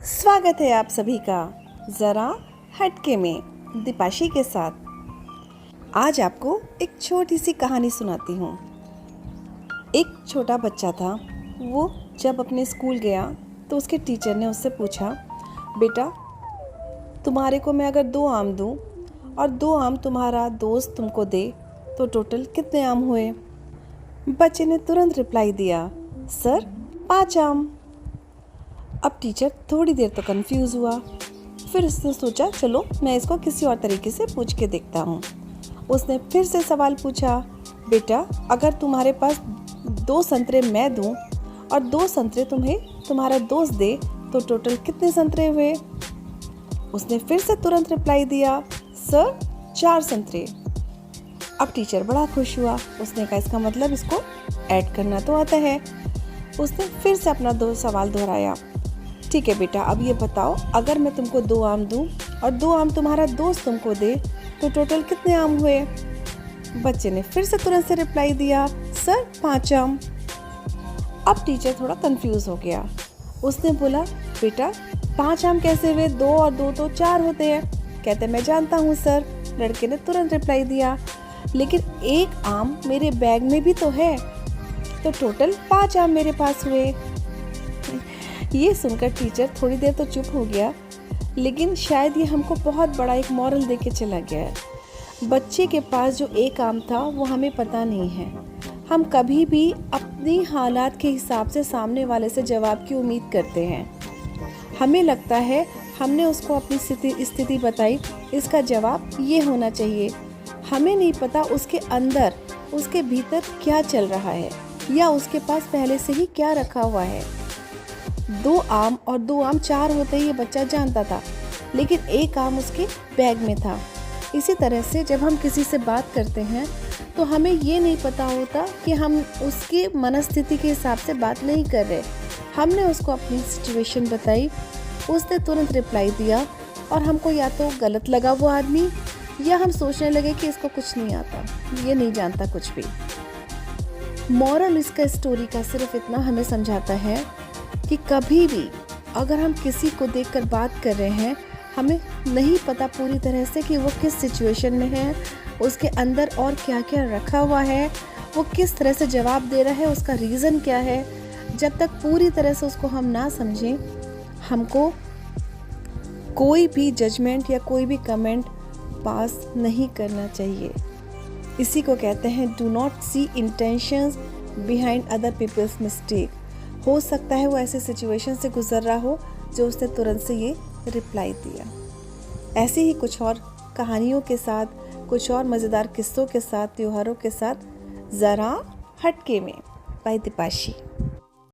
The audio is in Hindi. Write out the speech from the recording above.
स्वागत है आप सभी का ज़रा हटके में दीपाशी के साथ। आज आपको एक छोटी सी कहानी सुनाती हूँ। एक छोटा बच्चा था। वो जब अपने स्कूल गया तो उसके टीचर ने उससे पूछा, बेटा तुम्हारे को मैं अगर 2 आम दूँ और 2 आम तुम्हारा दोस्त तुमको दे तो टोटल कितने आम हुए? बच्चे ने तुरंत रिप्लाई दिया, सर 5 आम। अब टीचर थोड़ी देर तो कंफ्यूज हुआ। फिर उसने सोचा चलो मैं इसको किसी और तरीके से पूछ के देखता हूँ। उसने फिर से सवाल पूछा, बेटा अगर तुम्हारे पास 2 संतरे मैं दूँ और 2 संतरे तुम्हें तुम्हारा दोस्त दे तो टोटल कितने संतरे हुए? उसने फिर से तुरंत रिप्लाई दिया, सर 4 संतरे। अब टीचर बड़ा खुश हुआ। उसने कहा इसका मतलब इसको ऐड करना तो आता है। उसने फिर से अपना 2 सवाल दोहराया, ठीक है बेटा अब ये बताओ अगर मैं तुमको 2 आम दूं और 2 आम तुम्हारा दोस्त तुमको दे तो टोटल कितने आम हुए? बच्चे ने फिर से तुरंत से रिप्लाई दिया, सर 5 आम। अब टीचर थोड़ा कंफ्यूज हो गया। उसने बोला, बेटा 5 आम कैसे हुए? 2 और 2 तो 4 होते हैं। कहते मैं जानता हूँ सर। लड़के ने तुरंत रिप्लाई दिया, लेकिन 1 आम मेरे बैग में भी तो है, तो टोटल 5 आम मेरे पास हुए। ये सुनकर टीचर थोड़ी देर तो चुप हो गया, लेकिन शायद ये हमको बहुत बड़ा एक मॉरल दे के चला गया है। बच्चे के पास जो 1 आम था वो हमें पता नहीं है। हम कभी भी अपनी हालात के हिसाब से सामने वाले से जवाब की उम्मीद करते हैं। हमें लगता है हमने उसको अपनी स्थिति बताई, इसका जवाब ये होना चाहिए। हमें नहीं पता उसके अंदर उसके भीतर क्या चल रहा है या उसके पास पहले से ही क्या रखा हुआ है। 2 आम और 2 आम 4 होते ही ये बच्चा जानता था, लेकिन 1 आम उसके बैग में था। इसी तरह से जब हम किसी से बात करते हैं तो हमें ये नहीं पता होता कि हम उसकी मनस्थिति के हिसाब से बात नहीं कर रहे। हमने उसको अपनी सिचुएशन बताई, उसने तुरंत रिप्लाई दिया और हमको या तो गलत लगा वो आदमी या हम सोचने लगे कि इसको कुछ नहीं आता, ये नहीं जानता कुछ भी। मॉरल इसका स्टोरी का सिर्फ इतना हमें समझाता है कि कभी भी अगर हम किसी को देखकर बात कर रहे हैं, हमें नहीं पता पूरी तरह से कि वो किस सिचुएशन में है, उसके अंदर और क्या क्या रखा हुआ है, वो किस तरह से जवाब दे रहा है, उसका रीज़न क्या है। जब तक पूरी तरह से उसको हम ना समझें, हमको कोई भी जजमेंट या कोई भी कमेंट पास नहीं करना चाहिए। इसी को कहते हैं do not see intentions behind other people's mistake. हो सकता है वो ऐसे सिचुएशन से गुजर रहा हो जो उसने तुरंत से ये रिप्लाई दिया। ऐसे ही कुछ और कहानियों के साथ, कुछ और मज़ेदार किस्सों के साथ, त्योहारों के साथ ज़रा हटके में बाय दीपाशी।